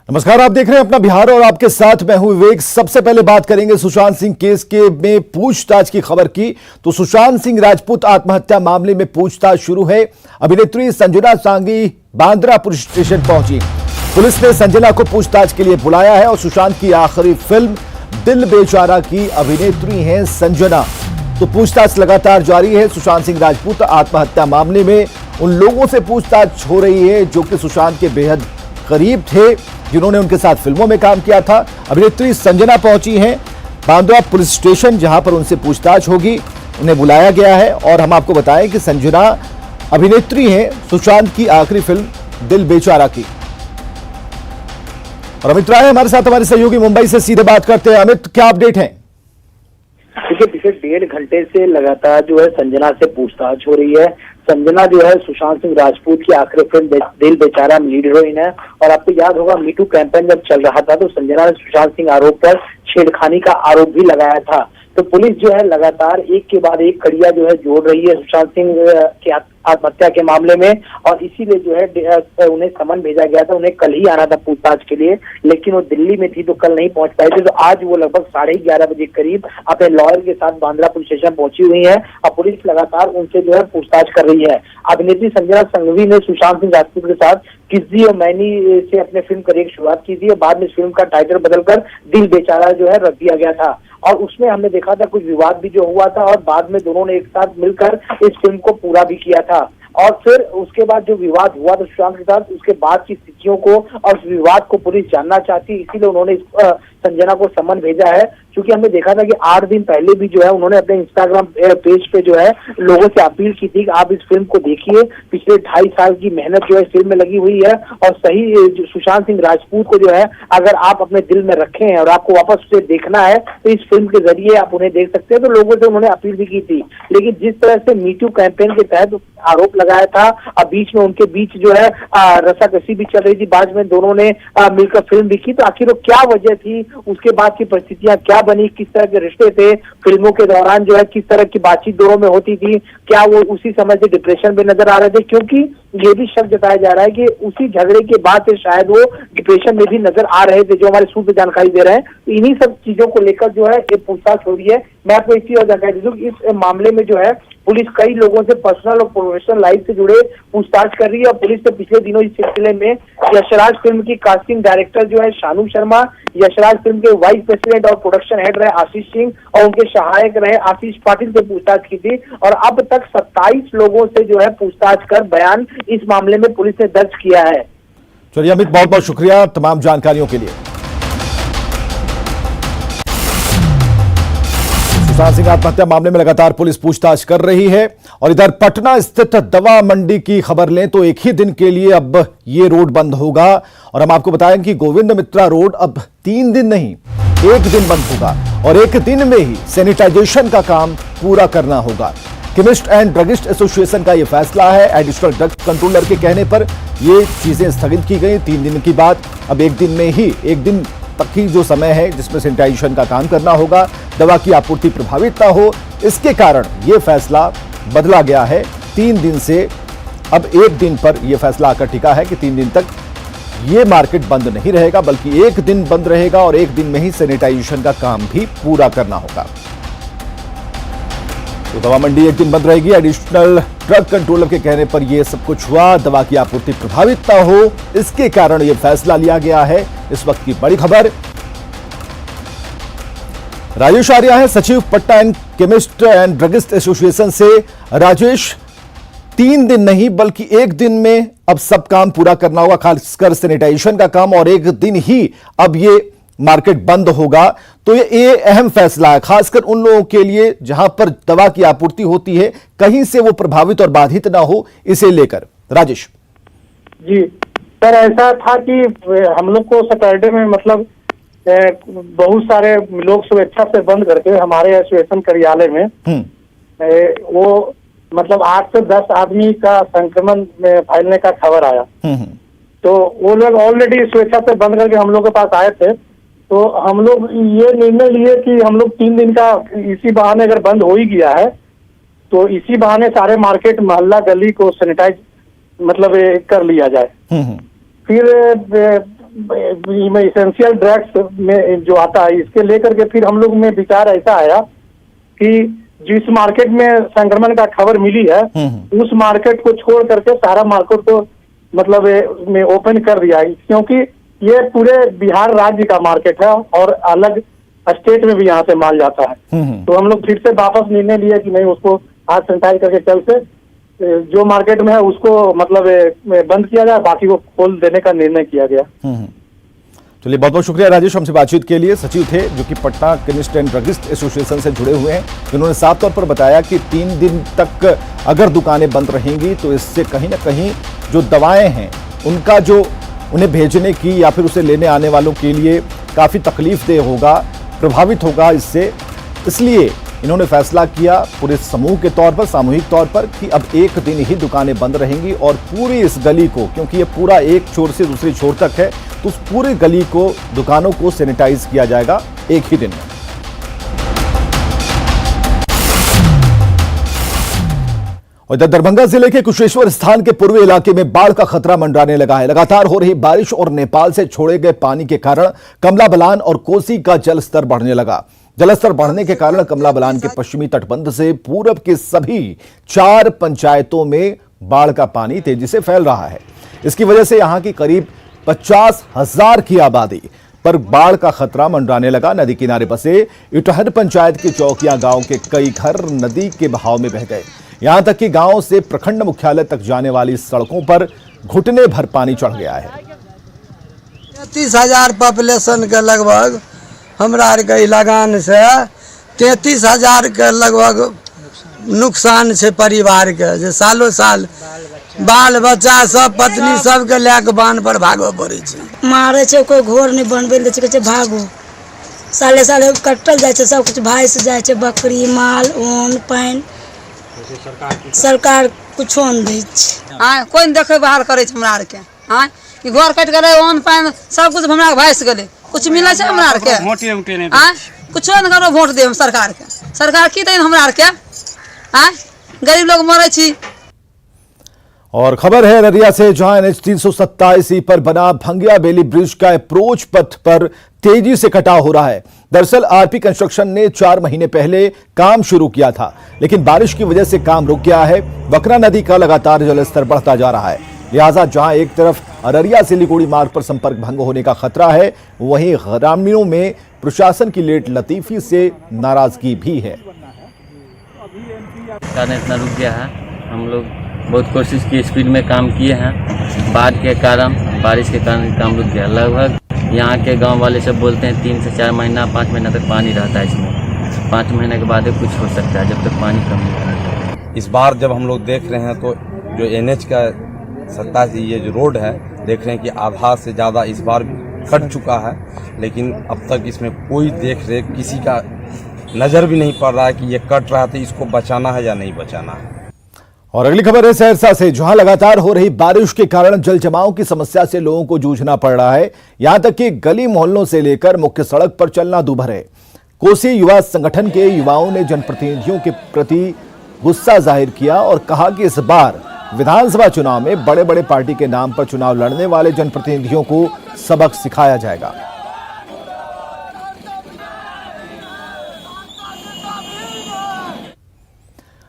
नमस्कार, आप देख रहे हैं अपना बिहार और आपके साथ मैं हूं विवेक। सबसे पहले बात करेंगे सुशांत सिंह केस के में पूछताछ की खबर की। तो सुशांत सिंह राजपूत आत्महत्या मामले में पूछताछ शुरू है। अभिनेत्री संजना सांगी बांद्रा पुलिस स्टेशन पहुंची। पुलिस ने संजना को पूछताछ के लिए बुलाया है और सुशांत की आखिरी फिल्म दिल बेचारा की अभिनेत्री हैं संजना। तो पूछताछ लगातार जारी है। सुशांत सिंह राजपूत आत्महत्या मामले में उन लोगों से पूछताछ हो रही है जो कि सुशांत के बेहद करीब थे, जिन्होंने उनके साथ फिल्मों में काम किया था। अभिनेत्री संजना पहुंची हैं बांद्रा पुलिस स्टेशन, जहां पर उनसे पूछताछ होगी। उन्हें बुलाया गया है और हम आपको बताएं कि संजना अभिनेत्री हैं सुशांत की आखिरी फिल्म दिल बेचारा की। और अमित राय हमारे साथ, हमारे सहयोगी मुंबई से सीधे बात करते हैं। अमित, क्या अपडेट है? देखिए, पिछले 1.5 घंटे से लगातार जो है संजना से पूछताछ हो रही है। संजना जो है सुशांत सिंह राजपूत की आखिरी फिल्म दिल बेचारा में लीड हीरोइन है। और आपको याद होगा, मीटू कैंपेन जब चल रहा था तो संजना ने सुशांत सिंह आरोप पर छेड़खानी का आरोप भी लगाया था। तो पुलिस जो है लगातार एक के बाद एक कड़ियां जो है जोड़ रही है सुशांत सिंह की आत्महत्या के मामले में। और इसीलिए जो है उन्हें समन भेजा गया था। उन्हें कल ही आना था पूछताछ के लिए, लेकिन वो दिल्ली में थी तो कल नहीं पहुंच पाई थी। तो आज वो लगभग 11:30 बजे करीब अपने लॉयर के साथ बांद्रा पुलिस स्टेशन पहुंची हुई है और पुलिस लगातार उनसे जो है पूछताछ कर रही है। अभिनेत्री संजना संघवी ने सुशांत सिंह राजपूत के साथ किसी और मैनी से अपने फिल्म करियर की शुरुआत की थी और बाद में इस फिल्म का टाइटल बदलकर दिल बेचारा जो है रख दिया गया था। और उसमें हमने देखा था कुछ विवाद भी जो हुआ था और बाद में दोनों ने एक साथ मिलकर इस फिल्म को पूरा भी किया था। और फिर उसके बाद जो विवाद हुआ था सुशांत के साथ, उसके बाद की स्थितियों को और उस विवाद को पुलिस जानना चाहती, इसीलिए उन्होंने संजना को समन भेजा है। क्योंकि हमने देखा था कि 8 दिन पहले भी जो है उन्होंने अपने इंस्टाग्राम पेज पे जो है लोगों से अपील की थी कि आप इस फिल्म को देखिए। पिछले 2.5 साल की मेहनत जो है इस फिल्म में लगी हुई है और सही सुशांत सिंह राजपूत को जो है अगर आप अपने दिल में रखे हैं और आपको वापस उसे देखना है तो इस फिल्म के जरिए आप उन्हें देख सकते हैं। तो लोगों से उन्होंने अपील भी की थी। लेकिन जिस तरह से मीटू कैंपेन के तहत आरोप लगाया था और बीच में उनके बीच जो है रसाकसी भी चल रही थी, बाद में दोनों ने मिलकर फिल्म भी की। तो आखिर वो क्या वजह थी, उसके बाद की परिस्थितियां क्या बनी, किस तरह के रिश्ते थे फिल्मों के दौरान, जो है किस तरह की बातचीत दोनों में होती थी, क्या वो उसी समय से डिप्रेशन में नजर आ रहे थे? क्योंकि ये भी शक जताया जा रहा है कि उसी झगड़े के बाद से शायद वो डिप्रेशन में भी नजर आ रहे थे, जो हमारे सूत्र जानकारी दे रहे हैं। तो इन्हीं सब चीजों को लेकर जो है ये पूछताछ हो रही है। मैं आपको इसी और जानकारी दे दूं कि इस मामले में जो है पुलिस कई लोगों से पर्सनल और प्रोफेशनल लाइफ से जुड़े पूछताछ कर रही है। और पुलिस ने पिछले दिनों इस सिलसिले में यशराज फिल्म की कास्टिंग डायरेक्टर जो है शानू शर्मा, यशराज फिल्म के वाइस प्रेसिडेंट और प्रोडक्शन हेड रहे आशीष सिंह और उनके सहायक रहे आशीष पाटिल से पूछताछ की थी। और अब तक 27 लोगों से जो है पूछताछ कर बयान इस मामले में पुलिस ने दर्ज किया है। चलिए अमित, बहुत बहुत शुक्रिया तमाम जानकारियों के लिए। सुशांत सिंह आत्महत्या मामले में लगातार पुलिस पूछताछ कर रही है। और इधर पटना स्थित दवा मंडी की खबर लें तो एक ही दिन के लिए अब ये रोड बंद होगा। और हम आपको बताएं कि गोविंद मित्रा रोड अब 3 दिन नहीं 1 दिन बंद होगा और 1 दिन में ही सैनिटाइजेशन का काम पूरा करना होगा। केमिस्ट एंड ड्रगिस्ट एसोसिएशन का यह फैसला है। एडिशनल ड्रग कंट्रोलर के कहने पर ये चीजें स्थगित की गई 3 दिन की बात। अब 1 दिन में ही 1 दिन तक ही जो समय है जिसमें सैनिटाइजेशन का काम करना होगा, दवा की आपूर्ति प्रभावित ना हो, इसके कारण यह फैसला बदला गया है। 3 दिन से अब 1 दिन पर यह फैसला आकर टिका है कि 3 दिन तक यह मार्केट बंद नहीं रहेगा, बल्कि 1 दिन बंद रहेगा और 1 दिन में ही सैनिटाइजेशन का काम भी पूरा करना होगा। तो दवा मंडी 1 दिन बंद रहेगी। एडिशनल ड्रग कंट्रोलर के कहने पर यह सब कुछ हुआ, दवा की आपूर्ति प्रभावित ना हो, इसके कारण यह फैसला लिया गया है। इस वक्त की बड़ी खबर, राजेश आर्या है सचिव Patna and chemist and druggist association से। राजेश, 3 दिन नहीं बल्कि 1 दिन में अब सब काम पूरा करना होगा, खासकर सैनिटाइजेशन का काम, और 1 दिन ही अब ये मार्केट बंद होगा। तो ये अहम फैसला है, खासकर उन लोगों के लिए जहां पर दवा की आपूर्ति होती है, कहीं से वो प्रभावित और बाधित ना हो, इसे लेकर। राजेश जी सर, ऐसा था कि हम लोग को सैटरडे में मतलब बहुत सारे लोग स्वेच्छा से बंद करके हमारे एसोसिएशन कार्यालय में वो मतलब 8 से 10 आदमी का संक्रमण में फैलने का खबर आया। तो वो लोग ऑलरेडी स्वेच्छा से बंद करके हम लोग के पास आए थे। तो हम लोग ये निर्णय लिए कि हम लोग 3 दिन का इसी बहाने अगर बंद हो ही गया है तो इसी बहाने सारे मार्केट मोहल्ला गली को सैनिटाइज मतलब कर लिया जाए। फिर इसेंशियल ड्रग्स में जो आता है, इसके लेकर के फिर हम लोग में विचार ऐसा आया कि जिस मार्केट में संक्रमण का खबर मिली है उस मार्केट को छोड़ करके सारा मार्केट को मतलब में ओपन कर दिया है, क्योंकि ये पूरे बिहार राज्य का मार्केट है और अलग स्टेट में भी यहाँ से माल जाता है। तो हम लोग फिर से वापस निर्णय लिया कि नहीं, उसको हाथ सैनिटाइज करके कल से जो मार्केट में है उसको मतलब बंद किया जाए, बाकी को खोल देने का निर्णय किया गया। चलिए, बहुत बहुत शुक्रिया राजेश, हमसे बातचीत के लिए। सचिव थे जो कि Patna chemist and druggist association से जुड़े हुए हैं, जिन्होंने साफ तौर पर बताया कि 3 दिन तक अगर दुकानें बंद रहेंगी तो इससे कहीं ना कहीं जो दवाएं हैं उनका जो उन्हें भेजने की या फिर उसे लेने आने वालों के लिए काफ़ी तकलीफदेह होगा, प्रभावित होगा इससे। इसलिए इन्होंने फैसला किया पूरे समूह के तौर पर, सामूहिक तौर पर, कि अब 1 दिन ही दुकानें बंद रहेंगी और पूरी इस गली को, क्योंकि ये पूरा एक छोर से दूसरे छोर तक है, तो उस पूरी गली को, दुकानों को सैनिटाइज किया जाएगा 1 ही दिन में। और इधर दरभंगा जिले के कुशेश्वर स्थान के पूर्वी इलाके में बाढ़ का खतरा मंडराने लगा है। लगातार हो रही बारिश और नेपाल से छोड़े गए पानी के कारण कमला बलान और कोसी का जलस्तर बढ़ने लगा। जलस्तर बढ़ने के कारण कमला बलान के पश्चिमी तटबंध से पूरब के सभी 4 पंचायतों में बाढ़ का पानी तेजी से फैल रहा है। इसकी वजह से यहां की करीब 50,000 की आबादी पर बाढ़ का खतरा मंडराने लगा। नदी किनारे बसे इटहर पंचायत के चौकिया गांव के कई घर नदी के बहाव में बह गए। यहां तक कि गांव से प्रखंड मुख्यालय तक जाने वाली सड़कों पर घुटने भर पानी चढ़ गया है। 33,000 पॉपुलेशन के लगभग हमरा के इलाका से 33,000 के लगभग नुकसान है परिवार के, जे सालों साल बाल बच्चा सब पत्नी सबके लेके बांध पर भागो पड़े छै। मारे छै, कोई घर नहीं बनबे ले छै, भागो। साले साले कटल जाए छै, सब कुछ भाइस जाए छै, बकरी माल ऊन पानी। सरकार कुछो नहीं दै छै। कोई देखे बाहर करे छै हमरा आर के। कि घर कट गए, ओन पान सब कुछ हमरा भाइस गए, कुछ मिले छै हमरा आर के? कुछो नहीं करो, वोट दे सरकार के। सरकार की दे हमरा आर के? गरीब लोग मरे छी। और खबर है नदिया से, जहां NH 327 पर बना भंगिया बेली ब्रिज का अप्रोच पथ पर तेजी से कटाव हो रहा है। दरअसल आरपी कंस्ट्रक्शन ने 4 महीने पहले काम शुरू किया था, लेकिन बारिश की वजह से काम रुक गया है। बकरा नदी का लगातार जलस्तर बढ़ता जा रहा है, लिहाजा जहां एक तरफ अररिया सिलीगुड़ी मार्ग पर संपर्क भंग होने का खतरा है, वहीं ग्रामीणों में प्रशासन की लेट लतीफी से नाराजगी भी है। इतना रुक गया है, हम लोग बहुत कोशिश की, स्पीड में काम किए हैं। बाढ़ के कारण, बारिश के कारण काम रुक गया। लगभग यहाँ के गांव वाले सब बोलते हैं 3 से 4 महीना 5 महीना तक पानी रहता है इसमें। 5 महीने के बाद कुछ हो सकता है, जब तक पानी कम नहीं रहता। इस बार जब हम लोग देख रहे हैं तो जो NH का 27 ये जो रोड है, देख रहे हैं कि आधा से ज़्यादा इस बार कट चुका है, लेकिन अब तक इसमें कोई देख रेख किसी का नज़र भी नहीं पड़ रहा है कि ये कट रहा है तो इसको बचाना है या नहीं बचाना है। और अगली खबर है सहरसा से, जहां लगातार हो रही बारिश के कारण जल जमाव की समस्या से लोगों को जूझना पड़ रहा है। यहां तक कि गली मोहल्लों से लेकर मुख्य सड़क पर चलना दूभर है। कोसी युवा संगठन के युवाओं ने जनप्रतिनिधियों के प्रति गुस्सा जाहिर किया और कहा कि इस बार विधानसभा चुनाव में बड़े बड़े पार्टी के नाम पर चुनाव लड़ने वाले जनप्रतिनिधियों को सबक सिखाया जाएगा।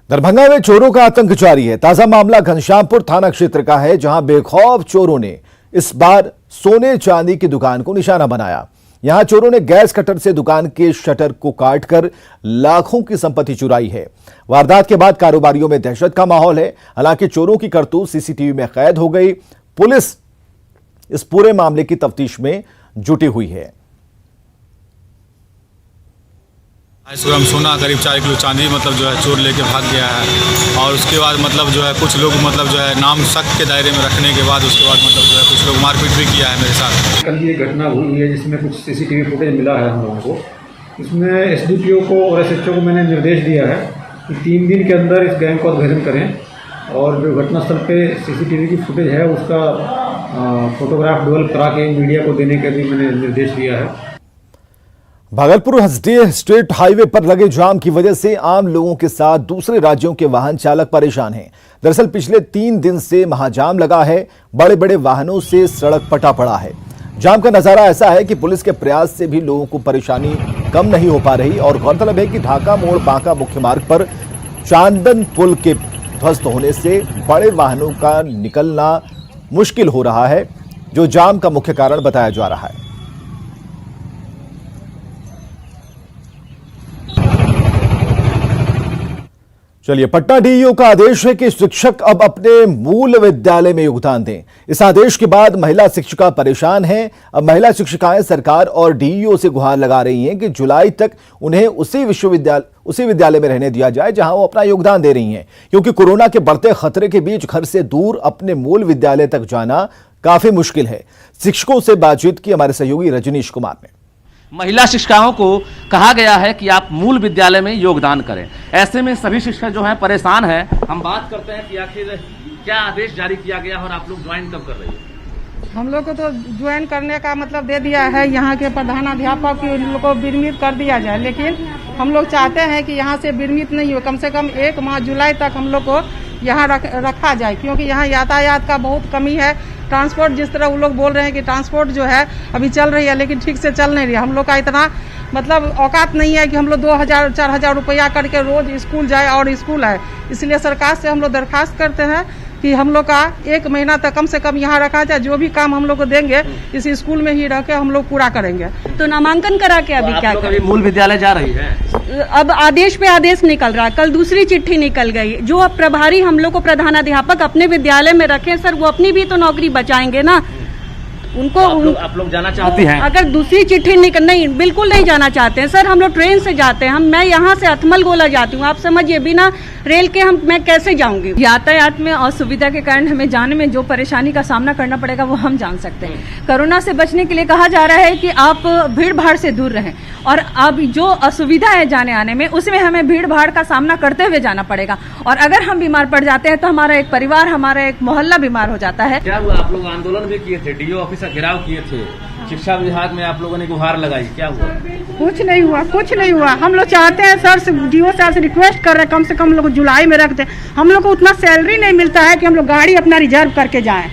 दरभंगा में चोरों का आतंक जारी है। ताजा मामला घनश्यामपुर थाना क्षेत्र का है, जहां बेखौफ चोरों ने इस बार सोने चांदी की दुकान को निशाना बनाया। यहां चोरों ने गैस कटर से दुकान के शटर को काटकर लाखों की संपत्ति चुराई है। वारदात के बाद कारोबारियों में दहशत का माहौल है। हालांकि चोरों की करतूत सीसीटीवी में कैद हो गई। पुलिस इस पूरे मामले की तफ्तीश में जुटी हुई है। ग्राम सोना, करीब 4 किलो चांदी मतलब जो है चोर लेके भाग गया है। और उसके बाद मतलब जो है कुछ लोग मतलब जो है नाम शक के दायरे में रखने के बाद उसके बाद मतलब जो है कुछ लोग मारपीट भी किया है मेरे साथ। कल ये घटना हुई है जिसमें कुछ CCTV फुटेज मिला है हम लोगों को। इसमें SDPO को और SHO को मैंने निर्देश दिया है कि 3 दिन के अंदर इस गैंग को उद्भेदन करें और जो घटनास्थल पे CCTV की फुटेज है उसका फोटोग्राफ डेवलप करा के मीडिया को देने का भी मैंने निर्देश दिया है। भागलपुर हसदेव स्टेट हाईवे पर लगे जाम की वजह से आम लोगों के साथ दूसरे राज्यों के वाहन चालक परेशान हैं। दरअसल पिछले 3 दिन से महाजाम लगा है। बड़े बड़े वाहनों से सड़क पटा पड़ा है। जाम का नजारा ऐसा है कि पुलिस के प्रयास से भी लोगों को परेशानी कम नहीं हो पा रही। और गौरतलब है कि ढाका मोड़ बांका मुख्य मार्ग पर चांदन पुल के ध्वस्त होने से बड़े वाहनों का निकलना मुश्किल हो रहा है, जो जाम का मुख्य कारण बताया जा रहा है। चलिए, पटना डीईओ का आदेश है कि शिक्षक अब अपने मूल विद्यालय में योगदान दें। इस आदेश के बाद महिला शिक्षिका परेशान हैं। अब महिला शिक्षिकाएं सरकार और डीईओ से गुहार लगा रही हैं कि जुलाई तक उन्हें उसी विद्यालय में रहने दिया जाए जहां वो अपना योगदान दे रही हैं, क्योंकि कोरोना के बढ़ते खतरे के बीच घर से दूर अपने मूल विद्यालय तक जाना काफी मुश्किल है। शिक्षकों से बातचीत की हमारे सहयोगी रजनीश कुमार ने। महिला शिक्षिकाओं को कहा गया है कि आप मूल विद्यालय में योगदान करें। ऐसे में सभी शिक्षक जो हैं परेशान हैं। हम बात करते हैं कि आखिर क्या आदेश जारी किया गया और आप लोग ज्वाइन कब कर रहे हैं? हम लोग को तो ज्वाइन करने का मतलब दे दिया है, यहाँ के प्रधानाध्यापक की उन लोग को विरमित कर दिया जाए, लेकिन हम लोग चाहते हैं कि यहाँ से विरमित नहीं हो, कम से कम 1 माह जुलाई तक हम लोग को यहाँ रखा जाए, क्योंकि यहाँ यातायात का बहुत कमी है। ट्रांसपोर्ट जिस तरह वो लोग बोल रहे हैं कि ट्रांसपोर्ट जो है अभी चल रही है, लेकिन ठीक से चल नहीं रही है। हम लोग का इतना मतलब औकात नहीं है कि हम लोग 2000-4000 रुपया करके रोज स्कूल जाए और स्कूल आए। इसलिए सरकार से हम लोग दरखास्त करते हैं कि हम लोग का 1 महीना तक कम से कम यहाँ रखा जाए। जो भी काम हम लोग को देंगे इस स्कूल में ही रह के हम लोग पूरा करेंगे। तो नामांकन करा के अभी क्या करें? मूल विद्यालय जा रही है, अब आदेश पे आदेश निकल रहा है। कल दूसरी चिट्ठी निकल गई। जो अब प्रभारी हम लोग को प्रधानाध्यापक अपने विद्यालय में रखें सर, वो अपनी भी तो नौकरी बचाएंगे ना। उनको तो आप लोग जाना चाहती हैं? अगर दूसरी चिट्ठी नहीं, बिल्कुल नहीं जाना चाहते हैं सर। हम लोग ट्रेन से जाते हैं। मैं यहाँ से अथमल गोला जाती हूँ, आप समझिए, बिना रेल के मैं कैसे जाऊंगी? यातायात में असुविधा के कारण हमें जाने में जो परेशानी का सामना करना पड़ेगा वो हम जान सकते हैं। कोरोना से बचने के लिए कहा जा रहा है कि आप भीड़ भाड़ से दूर रहें, और अब जो असुविधा है जाने आने में, उसमें हमें भीड़ भाड़ का सामना करते हुए जाना पड़ेगा। और अगर हम बीमार पड़ जाते हैं तो हमारा एक परिवार, हमारा एक मोहल्ला बीमार हो जाता है। क्या हुआ? आप लोग आंदोलन भी किए थे, डीओ ऑफिस का घेराव किए थे, शिक्षा विभाग में आप लोगों ने गुहार लगाई, क्या हुआ? कुछ नहीं हुआ, कुछ नहीं हुआ। हम लोग चाहते हैं सर से, डीओ साहब से रिक्वेस्ट कर रहे हैं, कम से कम लोग जुलाई में रख दें। हम लोग को उतना सैलरी नहीं मिलता है कि हम लोग गाड़ी अपना रिजर्व करके जाएं।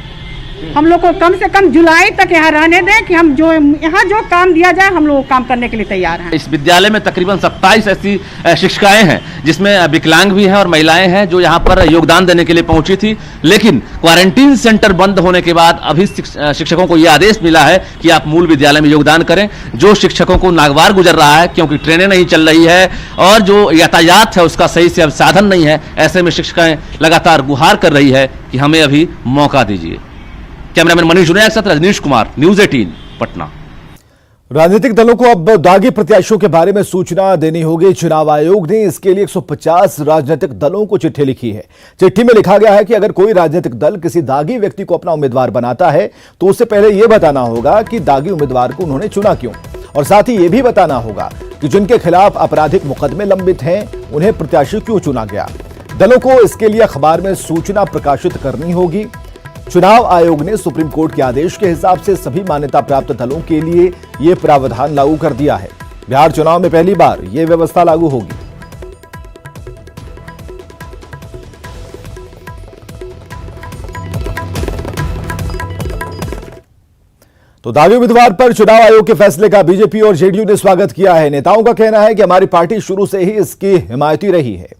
हम लोग को कम से कम जुलाई तक यहाँ रहने दें कि हम जो यहाँ जो काम दिया जाए हम लोग काम करने के लिए तैयार हैं। इस विद्यालय में तकरीबन 27 ऐसी शिक्षिकाएं हैं, जिसमें विकलांग भी हैं और महिलाएं हैं, जो यहाँ पर योगदान देने के लिए पहुंची थी। लेकिन क्वारंटीन सेंटर बंद होने के बाद अभी शिक्षकों को यह आदेश मिला है कि आप मूल विद्यालय में योगदान करें। जो शिक्षकों को नागवार गुजर रहा है, क्योंकि ट्रेनें नहीं चल रही है और जो यातायात है उसका सही से अब साधन नहीं है। ऐसे में शिक्षिकाएं लगातार गुहार कर रही है कि हमें अभी मौका दीजिए। कैमरामैन मनीष जुनेजा के साथ रजनीश कुमार, न्यूज़ 18 पटना। राजनीतिक दलों को अब दागी प्रत्याशियों के बारे में सूचना देनी होगी। चुनाव आयोग ने इसके लिए 150 राजनीतिक दलों को चिट्ठी लिखी है। चिट्ठी में लिखा गया है कि अगर कोई राजनीतिक दल किसी दागी व्यक्ति को अपना उम्मीदवार बनाता है तो उससे पहले यह बताना होगा कि दागी उम्मीदवार को उन्होंने चुना क्यों, और साथ ही यह भी बताना होगा कि जिनके खिलाफ आपराधिक मुकदमे लंबित हैं उन्हें प्रत्याशी क्यों चुना गया। दलों को इसके लिए अखबार में सूचना प्रकाशित करनी होगी। चुनाव आयोग ने सुप्रीम कोर्ट के आदेश के हिसाब से सभी मान्यता प्राप्त दलों के लिए यह प्रावधान लागू कर दिया है। बिहार चुनाव में पहली बार यह व्यवस्था लागू होगी। तो दागी उम्मीदवार पर चुनाव आयोग के फैसले का बीजेपी और जेडीयू ने स्वागत किया है। नेताओं का कहना है कि हमारी पार्टी शुरू से ही इसकी हिमायती रही है।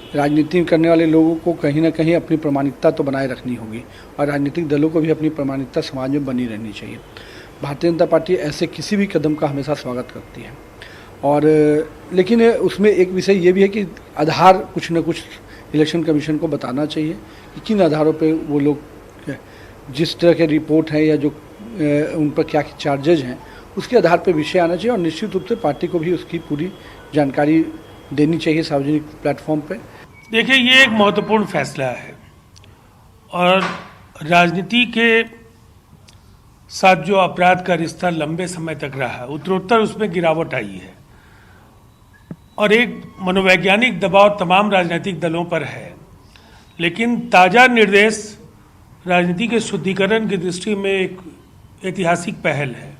राजनीति करने वाले लोगों को कहीं ना कहीं अपनी प्रामाणिकता तो बनाए रखनी होगी, और राजनीतिक दलों को भी अपनी प्रामाणिकता समाज में बनी रहनी चाहिए। भारतीय जनता पार्टी ऐसे किसी भी कदम का हमेशा स्वागत करती है, और लेकिन उसमें एक विषय ये भी है कि आधार कुछ न कुछ इलेक्शन कमीशन को बताना चाहिए कि किन आधारों पे वो लोग जिस तरह के रिपोर्ट हैं या जो उन पर क्या चार्जेज हैं उसके आधार पर विषय आना चाहिए, और निश्चित रूप से पार्टी को भी उसकी पूरी जानकारी देनी चाहिए सार्वजनिक प्लेटफॉर्म पे। देखिए, ये एक महत्वपूर्ण फैसला है, और राजनीति के साथ जो अपराध का रिश्ता लंबे समय तक रहा है, उत्तरोत्तर उसमें गिरावट आई है, और एक मनोवैज्ञानिक दबाव तमाम राजनीतिक दलों पर है। लेकिन ताज़ा निर्देश राजनीति के शुद्धिकरण की दृष्टि में एक ऐतिहासिक पहल है,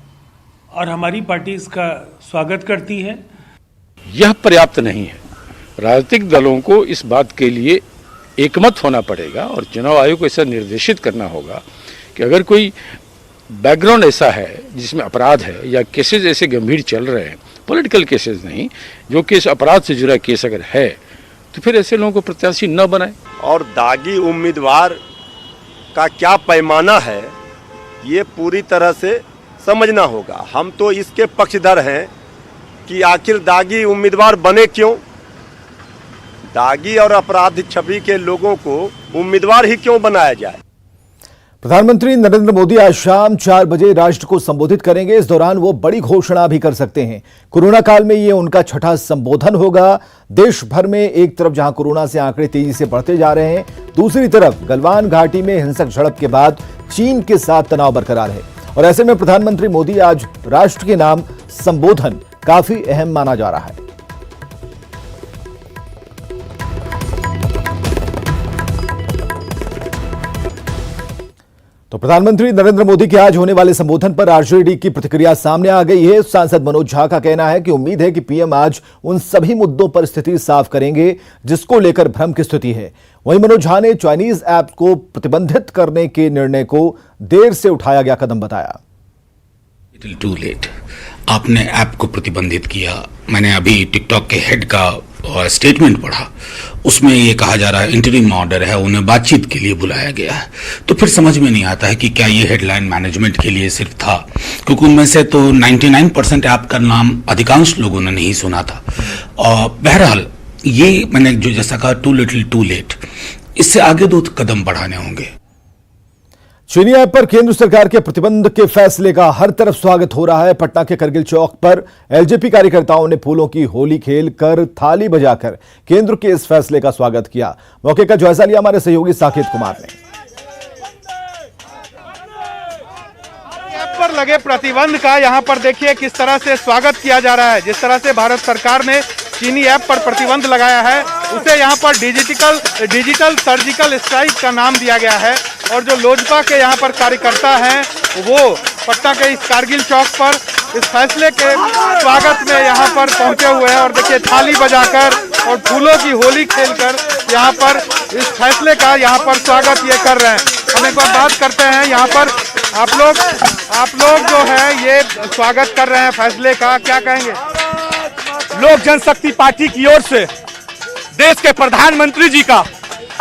और हमारी पार्टी इसका स्वागत करती है। यह पर्याप्त नहीं है, राजनीतिक दलों को इस बात के लिए एकमत होना पड़ेगा, और चुनाव आयोग को ऐसा निर्देशित करना होगा कि अगर कोई बैकग्राउंड ऐसा है जिसमें अपराध है या केसेस ऐसे गंभीर चल रहे हैं, पॉलिटिकल केसेस नहीं, जो केस अपराध से जुड़ा केस अगर है तो फिर ऐसे लोगों को प्रत्याशी न बनाए। और दागी उम्मीदवार का क्या पैमाना है ये पूरी तरह से समझना होगा। हम तो इसके पक्षधर हैं कि आखिर दागी उम्मीदवार बने क्यों, दागी और आपराधिक छवि के लोगों को उम्मीदवार ही क्यों बनाया जाए। प्रधानमंत्री नरेंद्र मोदी आज शाम 4 बजे राष्ट्र को संबोधित करेंगे। इस दौरान वो बड़ी घोषणा भी कर सकते हैं। कोरोना काल में ये उनका छठा संबोधन होगा। देश भर में एक तरफ जहां कोरोना से आंकड़े तेजी से बढ़ते जा रहे हैं, दूसरी तरफ गलवान घाटी में हिंसक झड़प के बाद चीन के साथ तनाव बरकरार है और ऐसे में प्रधानमंत्री मोदी आज राष्ट्र के नाम संबोधन काफी अहम माना जा रहा है। तो प्रधानमंत्री नरेंद्र मोदी के आज होने वाले संबोधन पर आरजेडी की प्रतिक्रिया सामने आ गई है। सांसद मनोज झा का कहना है कि उम्मीद है कि पीएम आज उन सभी मुद्दों पर स्थिति साफ करेंगे जिसको लेकर भ्रम की स्थिति है। वहीं मनोज झा ने चाइनीज ऐप को प्रतिबंधित करने के निर्णय को देर से उठाया गया कदम बताया। टू लेट, आपने ऐप को प्रतिबंधित किया। मैंने अभी टिकटॉक के हेड का स्टेटमेंट पढ़ा, उसमें ये कहा जा रहा है इंटरिम ऑर्डर है, उन्हें बातचीत के लिए बुलाया गया है। तो फिर समझ में नहीं आता है कि क्या ये हेडलाइन मैनेजमेंट के लिए सिर्फ था, क्योंकि उनमें से तो 99% ऐप का नाम अधिकांश लोगों ने नहीं सुना था। और बहरहाल ये मैंने जो जैसा कहा टू लिटिल टू लेट, इससे आगे 2 कदम बढ़ाने होंगे। चीनी ऐप पर केंद्र सरकार के प्रतिबंध के फैसले का हर तरफ स्वागत हो रहा है। पटना के करगिल चौक पर एलजेपी कार्यकर्ताओं ने फूलों की होली खेलकर थाली बजाकर केंद्र के इस फैसले का स्वागत किया। मौके का जायजा लिया हमारे सहयोगी साकेत कुमार ने। ऐप पर लगे प्रतिबंध का यहां पर देखिए किस तरह से स्वागत किया जा रहा है। जिस तरह से भारत सरकार ने चीनी ऐप पर प्रतिबंध लगाया है, उसे यहां पर डिजिटल सर्जिकल स्ट्राइक का नाम दिया गया है। और जो लोजपा के यहाँ पर कार्यकर्ता हैं वो पटना के इस कारगिल चौक पर इस फैसले के स्वागत में यहाँ पर पहुँचे हुए हैं और देखिए थाली बजाकर और फूलों की होली खेलकर यहाँ पर इस फैसले का यहाँ पर स्वागत ये कर रहे हैं। हम एक बार बात करते हैं यहाँ पर आप लोग जो है ये स्वागत कर रहे हैं फैसले का, क्या कहेंगे? लोक जनशक्ति पार्टी की ओर से देश के प्रधानमंत्री जी का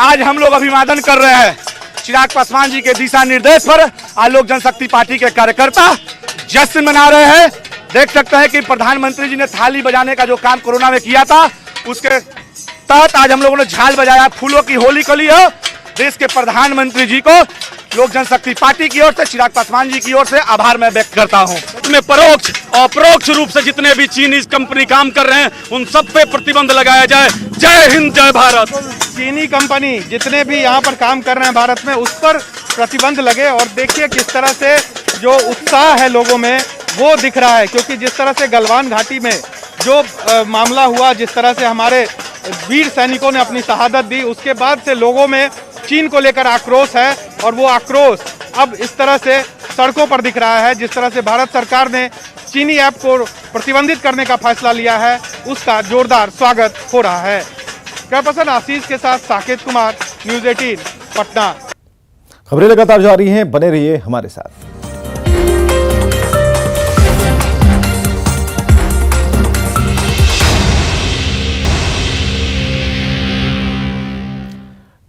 आज हम लोग अभिवादन कर रहे हैं। चिराग पासवान जी के दिशा निर्देश पर आज लोक जनशक्ति पार्टी के कार्यकर्ता जश्न मना रहे हैं। देख सकते हैं कि प्रधानमंत्री जी ने थाली बजाने का जो काम कोरोना में किया था, उसके तहत आज हम लोगों ने झाल बजाया, फूलों की होली को लिया। देश के प्रधानमंत्री जी को लोक जनशक्ति पार्टी की ओर से, चिराग पासवान जी की ओर से आभार मैं व्यक्त करता हूं। इसमें परोक्ष और अपरोक्ष रूप से जितने भी चीनी कंपनी काम कर रहे हैं उन सब पे प्रतिबंध लगाया जाए। जय हिंद, जय भारत। चीनी कंपनी जितने भी यहाँ पर काम कर रहे हैं भारत में, उस पर प्रतिबंध लगे और देखिए किस तरह से जो उत्साह है लोगों में वो दिख रहा है। क्योंकि जिस तरह से गलवान घाटी में जो मामला हुआ, जिस तरह से हमारे वीर सैनिकों ने अपनी शहादत दी, उसके बाद से लोगों में चीन को लेकर आक्रोश है और वो आक्रोश अब इस तरह से सड़कों पर दिख रहा है। जिस तरह से भारत सरकार ने चीनी ऐप को प्रतिबंधित करने का फैसला लिया है, उसका जोरदार स्वागत हो रहा है। कैमरापर्सन आशीष के साथ साकेत कुमार, न्यूज़ 18 पटना। खबरें लगातार जारी हैं, बने रहिए हमारे साथ।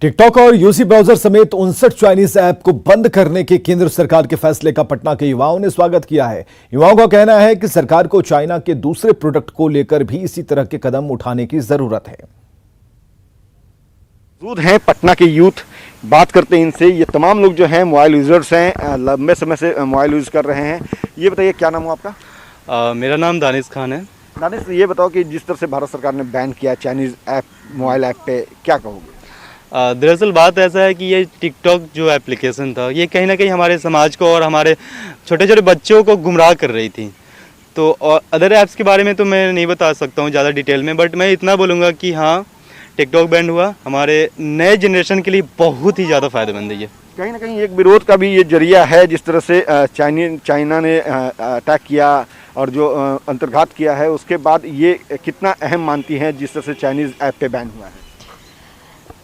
टिकटॉक और यूसी ब्राउजर समेत 59 चाइनीज ऐप को बंद करने के केंद्र सरकार के फैसले का पटना के युवाओं ने स्वागत किया है। युवाओं का कहना है कि सरकार को चाइना के दूसरे प्रोडक्ट को लेकर भी इसी तरह के कदम उठाने की जरूरत है। मौजूद हैं पटना के यूथ, बात करते हैं इनसे। ये तमाम लोग जो हैं मोबाइल यूजर्स हैं, लंबे समय से मोबाइल यूज कर रहे हैं। ये बताइए क्या नाम हो आपका? मेरा नाम दानिश खान है। दानिश, ये बताओ कि जिस तरह से भारत सरकार ने बैन किया चाइनीज ऐप, मोबाइल ऐप पे क्या कहोगे? दरअसल बात ऐसा है कि ये टिकटॉक जो एप्लीकेशन था, ये कहीं ना कहीं हमारे समाज को और हमारे छोटे छोटे बच्चों को गुमराह कर रही थी। तो और अदर ऐप्स के बारे में तो मैं नहीं बता सकता हूँ ज़्यादा डिटेल में, बट मैं इतना बोलूँगा कि हाँ, टिकटॉक बैंड हुआ हमारे नए जनरेशन के लिए बहुत ही ज़्यादा फ़ायदेमंद है। ये कहीं ना कहीं एक विरोध का भी ये जरिया है। जिस तरह से चाइना ने अटैक किया और जो अंतर्घात किया है, उसके बाद ये कितना अहम मानती हैं जिस तरह से चाइनीज़ ऐप पे बैन हुआ है?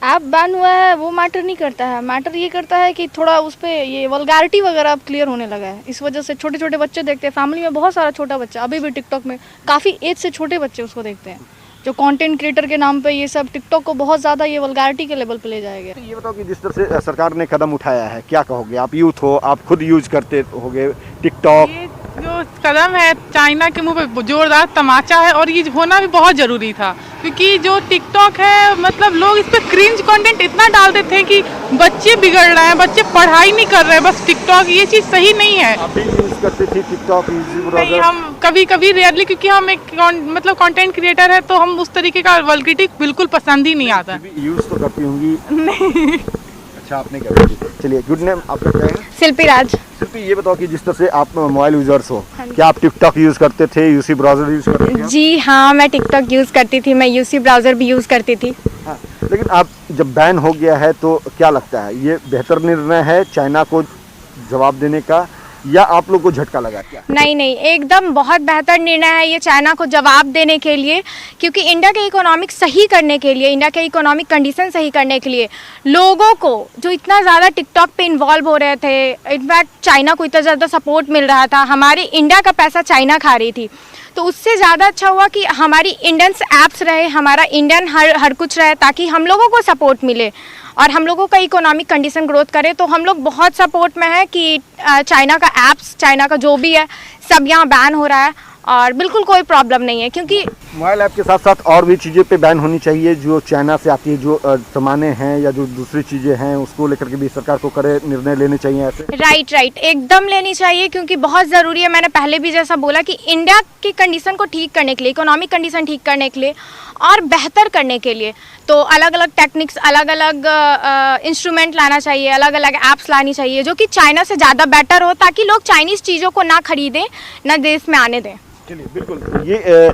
ऐप बैन हुआ है वो मैटर नहीं करता है, मैटर ये करता है कि थोड़ा उस पर ये वल्गैरिटी वगैरह अब क्लियर होने लगा है। इस वजह से छोटे छोटे बच्चे देखते हैं, फैमिली में बहुत सारा छोटा बच्चा अभी भी टिकटॉक में, काफ़ी एज से छोटे बच्चे उसको देखते हैं, जो कंटेंट क्रिएटर के नाम पे ये सब टिकटॉक को बहुत ज़्यादा ये वल्गैरिटी के लेवल पे ले जाएगा। ये बताओ कि जिस तरह से सरकार ने कदम उठाया है, क्या कहोगे? आप यूथ हो, आप खुद यूज करते होगे टिकटॉक। जो कदम है चाइना के मुंह पे जोरदार तमाचा है, और ये होना भी बहुत ज़रूरी था, क्योंकि जो टिकटॉक है मतलब लोग इस पर क्रिंज कंटेंट इतना डाल देते हैं कि बच्चे बिगड़ रहे हैं, बच्चे पढ़ाई नहीं कर रहे हैं, बस टिकटॉक, ये चीज़ सही नहीं है। आप भी यूज करते थे टिकटॉक? नहीं, हम कभी कभी रेयरली, क्योंकि हम एक मतलब कंटेंट क्रिएटर है तो हम उस तरीके का वल्गैरिटी बिल्कुल पसंद ही नहीं आता। यूज तो करती होंगी? नहीं। अच्छा, आपने क्या? चलिए, गुड नेम आपका क्या है? शिल्पी राज। शिल्पी, ये बताओ कि जिस तरह से आप मोबाइल यूजर्स हो, क्या आप टिकटॉक यूज करते थे, यूसी ब्राउजर यूज करते थे? जी हाँ, मैं टिकटॉक यूज़ करती थी, मैं यूसी ब्राउज़र भी यूज़ करती थी। हाँ, लेकिन आप जब बैन हो गया है तो क्या लगता है, ये बेहतर निर्णय है चाइना को जवाब देने का, या आप लोग को झटका लगा क्या? नहीं नहीं, एकदम बहुत बेहतर निर्णय है ये चाइना को जवाब देने के लिए, क्योंकि इंडिया के इकोनॉमिक सही करने के लिए, इंडिया के इकोनॉमिक कंडीशन सही करने के लिए, लोगों को जो इतना ज़्यादा टिकटॉक पे इन्वॉल्व हो रहे थे, इनफैक्ट चाइना को इतना ज़्यादा सपोर्ट मिल रहा था, हमारी इंडिया का पैसा चाइना खा रही थी, तो उससे ज़्यादा अच्छा हुआ कि हमारी इंडियंस ऐप्स रहे, हमारा इंडियन हर कुछ रहे, ताकि हम लोगों को सपोर्ट मिले और हम लोगों का इकोनॉमिक कंडीशन ग्रोथ करे। तो हम लोग बहुत सपोर्ट में है कि चाइना का ऐप्स, चाइना का जो भी है सब यहाँ बैन हो रहा है, और बिल्कुल कोई प्रॉब्लम नहीं है, क्योंकि मोबाइल ऐप के साथ साथ और भी चीज़ें पे बैन होनी चाहिए जो चाइना से आती है, जो सामाने हैं या जो दूसरी चीज़ें हैं, उसको लेकर के भी सरकार को करे निर्णय लेने चाहिए ऐसे। राइट, एकदम लेनी चाहिए, क्योंकि बहुत ज़रूरी है। मैंने पहले भी जैसा बोला कि इंडिया की कंडीशन को ठीक करने के लिए, इकोनॉमिक कंडीशन ठीक करने के लिए और बेहतर करने के लिए, तो अलग अलग टेक्निक्स, अलग अलग इंस्ट्रूमेंट लाना चाहिए, अलग अलग ऐप्स लानी चाहिए जो कि चाइना से ज़्यादा बेटर हो, ताकि लोग चाइनीज़ चीज़ों को ना खरीदें, ना देश में आने दें। चलिए, बिल्कुल, ये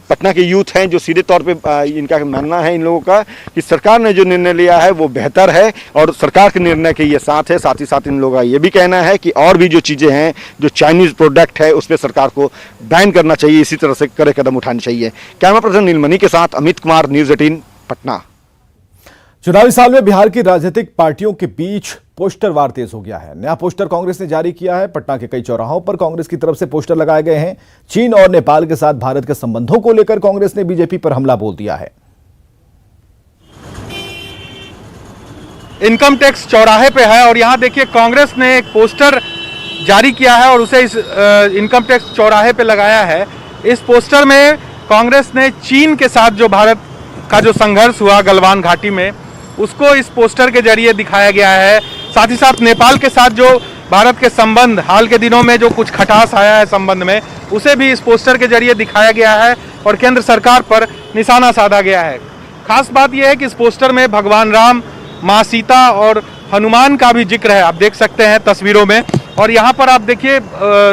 पटना के यूथ हैं जो सीधे तौर पे इनका मानना है, इन लोगों का, कि सरकार ने जो निर्णय लिया है वो बेहतर है और सरकार के निर्णय के ये साथ है। साथ ही साथ इन लोगों का ये भी कहना है कि और भी जो चीज़ें हैं, जो चाइनीज़ प्रोडक्ट है, उस पर सरकार को बैन करना चाहिए, इसी तरह से कड़े कदम उठाने चाहिए। कैमरा पर्सन नीलमणि के साथ अमित कुमार, न्यूज़ 18 पटना। चुनावी साल में बिहार की राजनीतिक पार्टियों के बीच पोस्टर वार तेज हो गया है। नया पोस्टर कांग्रेस ने जारी किया है। पटना के कई चौराहों पर कांग्रेस की तरफ से पोस्टर लगाए गए हैं। चीन और नेपाल के साथ भारत के संबंधों को लेकर कांग्रेस ने बीजेपी पर हमला बोल दिया है। इनकम टैक्स चौराहे पे है और यहाँ देखिए कांग्रेस ने एक पोस्टर जारी किया है और उसे इस इनकम टैक्स चौराहे पे लगाया है। इस पोस्टर में कांग्रेस ने चीन के साथ जो भारत का जो संघर्ष हुआ गलवान घाटी में, उसको इस पोस्टर के जरिए दिखाया गया है। साथ ही साथ नेपाल के साथ जो भारत के संबंध, हाल के दिनों में जो कुछ खटास आया है संबंध में, उसे भी इस पोस्टर के जरिए दिखाया गया है और केंद्र सरकार पर निशाना साधा गया है। खास बात यह है कि इस पोस्टर में भगवान राम, माँ सीता और हनुमान का भी जिक्र है, आप देख सकते हैं तस्वीरों में। और यहाँ पर आप देखिए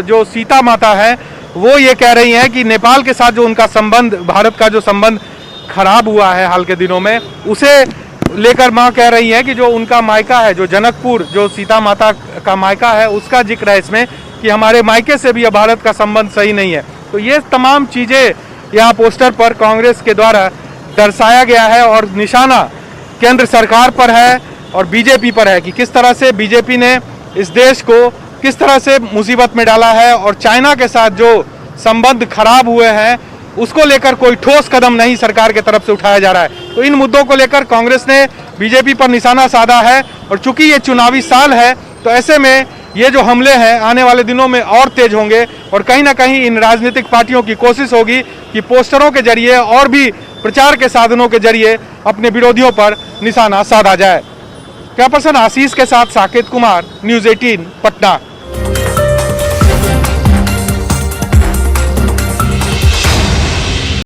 जो सीता माता है वो ये कह रही हैं कि नेपाल के साथ जो उनका संबंध, भारत का जो संबंध खराब हुआ है हाल के दिनों में, उसे लेकर माँ कह रही है कि जो उनका मायका है, जो जनकपुर, जो सीता माता का मायका है, उसका जिक्र है इसमें कि हमारे मायके से भी भारत का संबंध सही नहीं है। तो ये तमाम चीज़ें यहाँ पोस्टर पर कांग्रेस के द्वारा दर्शाया गया है और निशाना केंद्र सरकार पर है और बीजेपी पर है कि किस तरह से बीजेपी ने इस देश को किस तरह से मुसीबत में डाला है और चाइना के साथ जो संबंध खराब हुए हैं उसको लेकर कोई ठोस कदम नहीं सरकार के तरफ से उठाया जा रहा है। तो इन मुद्दों को लेकर कांग्रेस ने बीजेपी पर निशाना साधा है और चूंकि ये चुनावी साल है तो ऐसे में ये जो हमले हैं आने वाले दिनों में और तेज होंगे और कहीं ना कहीं इन राजनीतिक पार्टियों की कोशिश होगी कि पोस्टरों के जरिए और भी प्रचार के साधनों के जरिए अपने विरोधियों पर निशाना साधा जाए। कैमरा पर्सन आशीष के साथ साकेत कुमार, न्यूज़ 18 पटना।